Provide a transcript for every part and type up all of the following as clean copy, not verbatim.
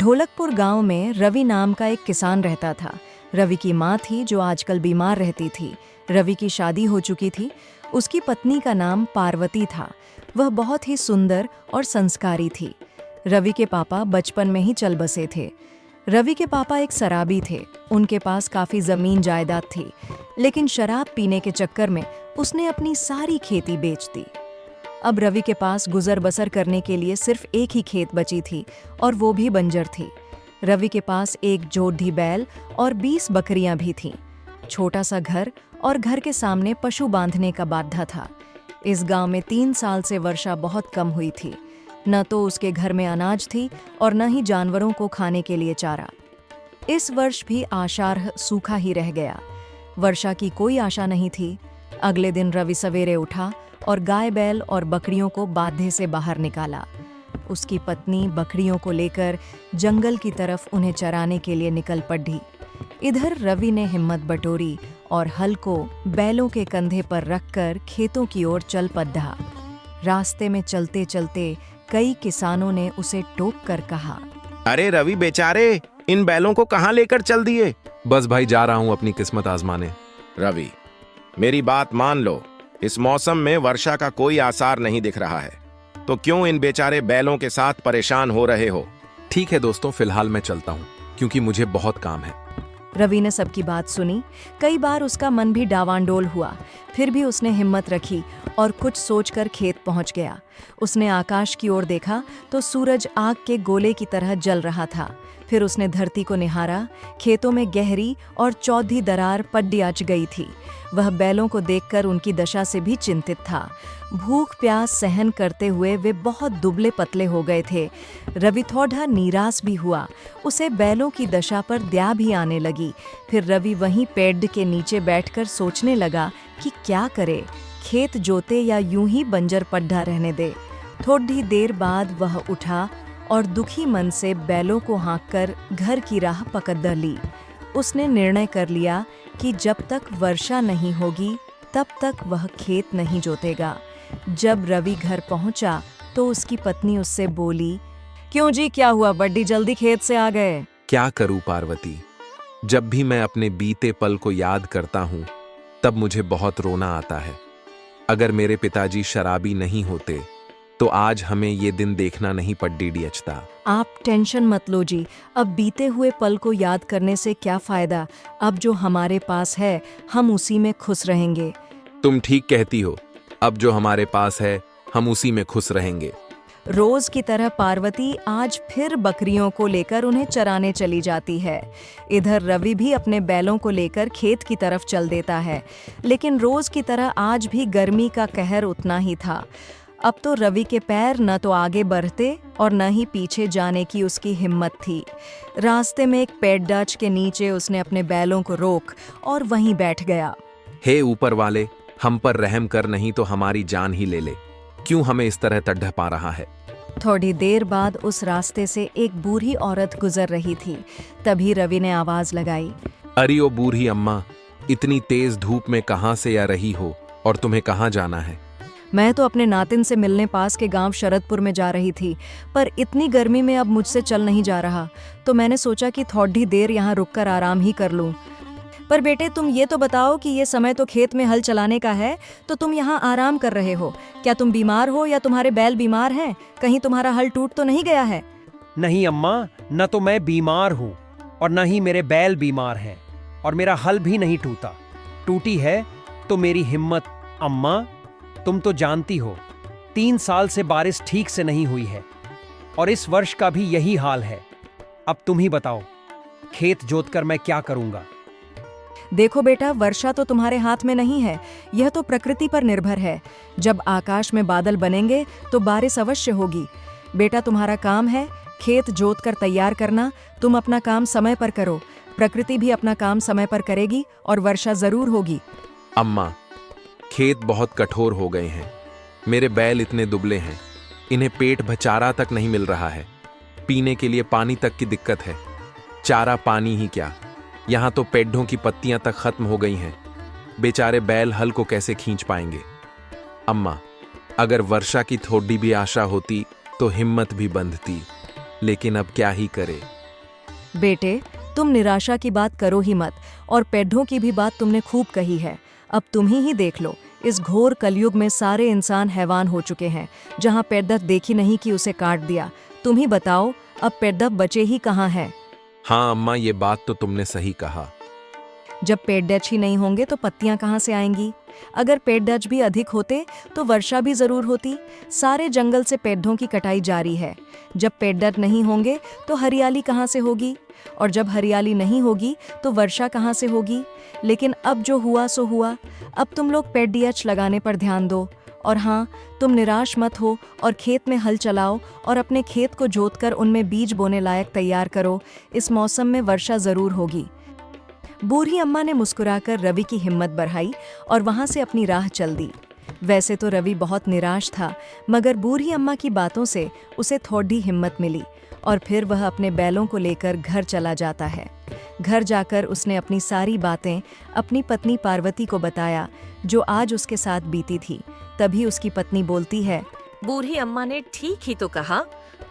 ढोलकपुर गांव में रवि नाम का एक किसान रहता था। रवि की माँ थी जो आजकल बीमार रहती थी। रवि की शादी हो चुकी थी। उसकी पत्नी का नाम पार्वती था। वह बहुत ही सुंदर और संस्कारी थी। रवि के पापा बचपन में ही चल बसे थे। रवि के पापा एक शराबी थे। उनके पास काफी जमीन जायदाद थी, लेकिन शराब पीने के चक्कर में उसने अपनी सारी खेती बेच दी। अब रवि के पास गुजर बसर करने के लिए सिर्फ एक ही खेत बची थी, और वो भी बंजर थी। रवि के पास एक जोधी बैल और 20 बकरियां भी थीं। छोटा सा घर और घर के सामने पशु बांधने का बाधा था। इस गांव में 3 साल से वर्षा बहुत कम हुई थी। न तो उसके घर में अनाज थी और न ही जानवरों को खाने के लिए चारा। इस वर्ष भी आषाढ़ सूखा ही रह गया। वर्षा की कोई आशा नहीं थी। अगले दिन रवि सवेरे उठा और गाय बैल और बकरियों को बाधे से बाहर निकाला। उसकी पत्नी बकरियों को लेकर जंगल की तरफ उन्हें चराने के लिए निकल पड़ी। इधर रवि ने हिम्मत बटोरी और हल को बैलों के कंधे पर रखकर खेतों की ओर चल पड़ा। रास्ते में चलते चलते कई किसानों ने उसे टोक कर कहा, अरे रवि बेचारे, इन बैलों को कहाँ लेकर चल दिए? बस भाई जा रहा हूँ अपनी किस्मत आजमाने। रवि, मेरी बात मान लो। इस मौसम में वर्षा का कोई आसार नहीं दिख रहा है, तो क्यों इन बेचारे बैलों के साथ परेशान हो रहे हो? ठीक है दोस्तों, फिलहाल मैं चलता हूँ क्योंकि मुझे बहुत काम है। रवि ने सबकी बात सुनी। कई बार उसका मन भी डावांडोल हुआ, फिर भी उसने हिम्मत रखी और कुछ सोचकर खेत पहुंच गया। उसने आकाश की ओर देखा तो सूरज आग के गोले की तरह जल रहा था। फिर उसने धरती को निहारा। खेतों में गहरी और चौधी दरार पड्डी आच गई थी। वह बैलों को देखकर उनकी दशा से भी चिंतित था। भूख प्यास सहन करते हुए वे बहुत दुबले पतले हो गए थे। रवि थोड़ा निराश भी हुआ। उसे बैलों की दशा पर दया भी आने लगी। फिर रवि वहीं पेड़ के नीचे बैठकर सोचने लगा कि क्या करे, खेत जोते या यूं ही बंजर पड्ढा रहने दे। थोड़ी देर बाद वह उठा और दुखी मन से बैलों को हाँककर घर की राह पकड़ ली। उसने निर्णय कर लिया कि जब तक वर्षा नहीं होगी तब तक वह खेत नहीं जोतेगा। जब रवि घर पहुंचा तो उसकी पत्नी उससे बोली, क्यों जी, क्या हुआ, बड़ी जल्दी खेत से आ गए? क्या करूं पार्वती, जब भी मैं अपने बीते पल को याद करता हूं तब मुझे बहुत रोना आता है। अगर मेरे पिताजी शराबी नहीं होते तो आज हमें ये दिन देखना नहीं पड्डी अचता। आप टेंशन मत लो जी, अब बीते हुए पल को याद करने से क्या फायदा। अब जो हमारे पास है हम उसी में खुश रहेंगे। तुम ठीक कहती हो, अब जो हमारे पास है हम उसी में खुश रहेंगे। रोज की तरह पार्वती आज फिर बकरियों को लेकर उन्हें चराने चली जाती है। इधर रवि भी अपने बैलों को लेकर खेत की तरफ चल देता है, लेकिन रोज की तरह आज भी गर्मी का कहर उतना ही था। अब तो रवि के पैर न तो आगे बढ़ते और न ही पीछे जाने की उसकी हिम्मत थी। रास्ते में एक पेड़ डाच के नीचे उसने अपने बैलों को रोक और वहीं बैठ गया। हे ऊपर वाले, हम पर रहम कर, नहीं तो हमारी जान ही ले ले। क्यों हमें इस तरह तड़प पा रहा है? थोड़ी देर बाद उस रास्ते से एक बूढ़ी औरत गुजर रही थी। तभी रवि ने आवाज लगाई, अरे ओ बूढ़ी अम्मा, इतनी तेज धूप में कहाँ से आ रही हो और तुम्हें कहाँ जाना है? मैं तो अपने नातिन से मिलने पास के गांव शरदपुर में जा रही थी, पर इतनी गर्मी में अब मुझसे चल नहीं जा रहा, तो मैंने सोचा कि थोड़ी देर यहाँ रुककर आराम ही कर लूं। पर बेटे, तुम ये तो बताओ कि ये समय तो खेत में हल चलाने का है, तो तुम यहाँ आराम कर रहे हो। क्या तुम बीमार हो या तुम्हारे बैल बीमार हैं? कहीं तुम्हारा हल टूट तो नहीं गया है? नहीं अम्मा, न तो मैं बीमार हूँ और न ही मेरे बैल बीमार हैं, और मेरा हल भी नहीं टूटा। टूटी है तो मेरी हिम्मत। अम्मा, तुम तो जानती हो 3 साल से बारिश ठीक से नहीं हुई है, और इस वर्ष का भी यही हाल है। अब तुम ही बताओ, खेत जोतकर मैं क्या करूंगा? देखो बेटा, वर्षा तो तुम्हारे हाथ में नहीं है, यह तो प्रकृति पर निर्भर है। जब आकाश में बादल बनेंगे तो बारिश अवश्य होगी। बेटा, तुम्हारा काम है खेत जोत कर तैयार करना। तुम अपना काम समय पर करो, प्रकृति भी अपना काम समय पर करेगी और वर्षा जरूर होगी। अम्मा, खेत बहुत कठोर हो गए हैं। मेरे बैल इतने दुबले हैं, इन्हें पेट भर चारा तक नहीं मिल रहा है। पीने के लिए पानी तक की दिक्कत है। चारा पानी ही क्या, यहाँ तो पेड़ों की पत्तियां तक खत्म हो गई हैं। बेचारे बैल हल को कैसे खींच पाएंगे? अम्मा, अगर वर्षा की थोड़ी भी आशा होती तो हिम्मत भी बंधती, लेकिन अब क्या ही करे। बेटे, तुम निराशा की बात करो ही मत, और पेड्ढों की भी बात तुमने खूब कही है। अब तुम ही देख लो, इस घोर कलयुग में सारे इंसान हैवान हो चुके हैं। जहाँ पेड्डा देखी नहीं कि उसे काट दिया। तुम ही बताओ, अब पेड्डा बचे ही कहाँ है? हाँ अम्मा, ये बात तो तुमने सही कहा। जब पेड्डच ही नहीं होंगे तो पत्तियां कहाँ से आएंगी? अगर पेड्डच भी अधिक होते तो वर्षा भी जरूर होती। सारे जंगल से पेड्ढों की कटाई जारी है। जब पेड्डच नहीं होंगे तो हरियाली कहाँ से होगी? और जब हरियाली नहीं होगी तो वर्षा कहाँ से होगी? लेकिन अब जो हुआ सो हुआ। अब तुम लोग पेड्डीएच लगाने पर ध्यान दो। और हाँ, तुम निराश मत हो और खेत में हल चलाओ और अपने खेत को जोतकर उनमें बीज बोने लायक तैयार करो। इस मौसम में वर्षा जरूर होगी। बूढ़ी अम्मा ने मुस्कुराकर रवि की हिम्मत बढ़ाई और वहां से अपनी राह चल दी। वैसे तो रवि बहुत निराश था, मगर बूढ़ी अम्मा की बातों से उसे थोड़ी हिम्मत मिली और फिर वह अपने बैलों को लेकर घर चला जाता है। घर जाकर उसने अपनी सारी बातें अपनी पत्नी पार्वती को बताया, जो आज उसके साथ बीती थी। तभी उसकी पत्नी बोलती है, बूढ़ी अम्मा ने ठीक ही तो कहा,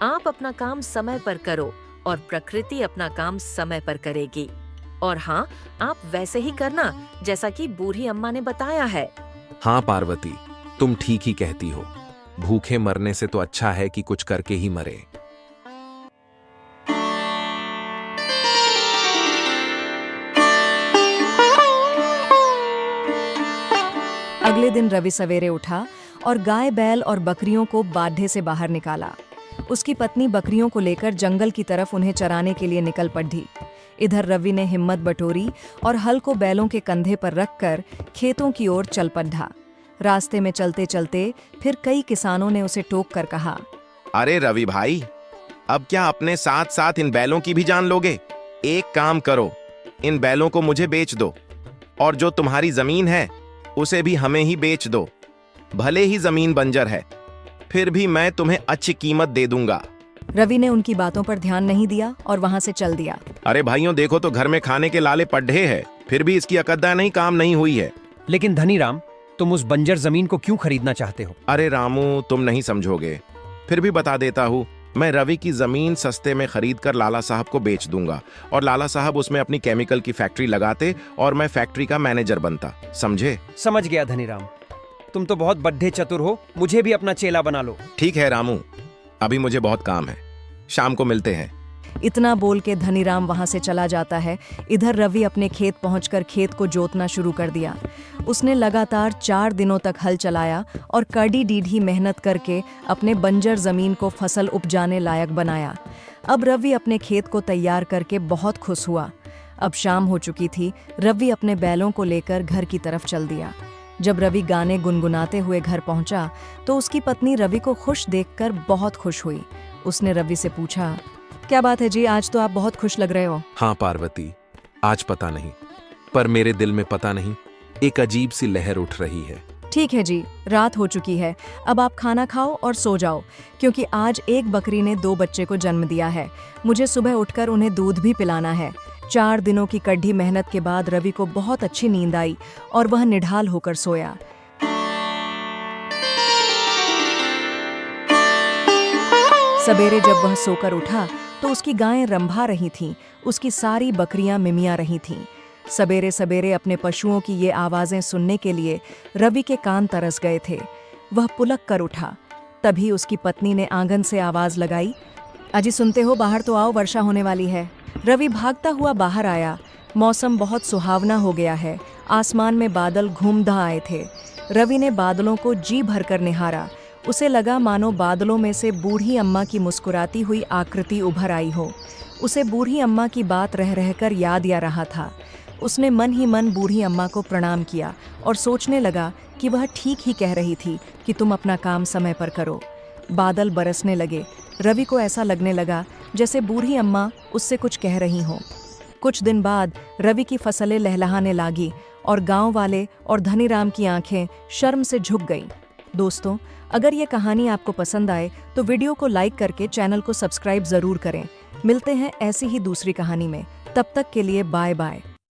आप अपना काम समय पर करो और प्रकृति अपना काम समय पर करेगी। और हाँ, आप वैसे ही करना जैसा कि बूढ़ी अम्मा ने बताया है। हाँ पार्वती, तुम ठीक ही कहती हो। भूखे मरने से तो अच्छा है कि कुछ करके ही मरे। अगले दिन रवि सवेरे उठा और गाय, बैल और बकरियों को बाढ़े से बाहर निकाला। उसकी पत्नी बकरियों को लेकर जंगल की तरफ उन्हें चराने के लिए निकल पड़ी। इधर रवि ने हिम्मत बटोरी और हल को बैलों के कंधे पर रखकर खेतों की ओर चल पड़ा। रास्ते में चलते चलते फिर कई किसानों ने उसे टोक कर कहा, अरे रवि भाई, अब क्या अपने साथ साथ इन बैलों की भी जान लोगे? एक काम करो, इन बैलों को मुझे बेच दो और जो तुम्हारी जमीन है उसे भी हमें ही बेच दो। भले ही जमीन बंजर है, फिर भी मैं तुम्हें अच्छी कीमत दे दूंगा। रवि ने उनकी बातों पर ध्यान नहीं दिया और वहां से चल दिया। अरे भाइयों, देखो तो घर में खाने के लाले पड्ढे हैं, फिर भी इसकी अकद्दा नहीं काम नहीं हुई है। लेकिन धनीराम, तुम उस बंजर जमीन को क्यों खरीदना चाहते हो? अरे रामू, तुम नहीं समझोगे, फिर भी बता देता हूँ। मैं रवि की जमीन सस्ते में खरीद कर लाला साहब को बेच दूंगा और लाला साहब उसमें अपनी केमिकल की फैक्ट्री लगाते और मैं फैक्ट्री का मैनेजर बनता। समझे? समझ गया धनीराम, तुम तो बहुत बड्ढे चतुर हो। मुझे भी अपना चेला बना लो। ठीक है रामू, अभी मुझे बहुत काम है, शाम को मिलते हैं। इतना बोल के धनीराम वहां से चला जाता है। इधर रवि अपने खेत पहुंचकर खेत को जोतना शुरू कर दिया। उसने लगातार 4 दिनों तक हल चलाया और कड़ी डीढ़ी मेहनत करके अपने बंजर जमीन को फसल उपजाने लायक बनाया। अब रवि अपने खेत को तैयार करके बहुत खुश हुआ। अब शाम हो चुकी थी। रवि अपने बैलों को लेकर घर की तरफ चल दिया। जब रवि गाने गुनगुनाते हुए घर पहुंचा तो उसकी पत्नी रवि को खुश देखकर बहुत खुश हुई। उसने रवि से पूछा, क्या बात है जी, आज तो आप बहुत खुश लग रहे हो। हाँ पार्वती, आज पता नहीं, पर मेरे दिल में पता नहीं एक अजीब सी लहर उठ रही है। ठीक है जी, रात हो चुकी है, अब आप खाना खाओ और सो जाओ, क्योंकि आज एक बकरी ने 2 बच्चे को जन्म दिया है। मुझे सुबह उठकर उन्हें दूध भी पिलाना है। 4 दिनों की कड़ी मेहनत के बाद रवि को बहुत अच्छी नींद आई और वह निढाल होकर सोया। सवेरे जब वह सोकर उठा तो उसकी गायें रंभा रही थीं, उसकी सारी बकरियां मिमिया रही थीं। सवेरे सवेरे अपने पशुओं की ये आवाज़ें सुनने के लिए रवि के कान तरस गए थे। वह पुलक कर उठा। तभी उसकी पत्नी ने आंगन से आवाज़ लगाई, अजी सुनते हो, बाहर तो आओ, वर्षा होने वाली है। रवि भागता हुआ बाहर आया। मौसम बहुत सुहावना हो गया है। आसमान में बादल घूमधा आए थे। रवि ने बादलों को जी भरकर निहारा। उसे लगा मानो बादलों में से बूढ़ी अम्मा की मुस्कुराती हुई आकृति उभर आई हो। उसे बूढ़ी अम्मा की बात रह रहकर याद आ रहा था। उसने मन ही मन बूढ़ी अम्मा को प्रणाम किया और सोचने लगा कि वह ठीक ही कह रही थी कि तुम अपना काम समय पर करो। बादल बरसने लगे। रवि को ऐसा लगने लगा जैसे बूढ़ी अम्मा उससे कुछ कह रही हों। कुछ दिन बाद रवि की फसलें लहलहाने लागी और गांव वाले और धनीराम की आंखें शर्म से झुक गईं। दोस्तों, अगर ये कहानी आपको पसंद आए तो वीडियो को लाइक करके चैनल को सब्सक्राइब जरूर करें। मिलते हैं ऐसी ही दूसरी कहानी में। तब तक के लिए बाय बाय।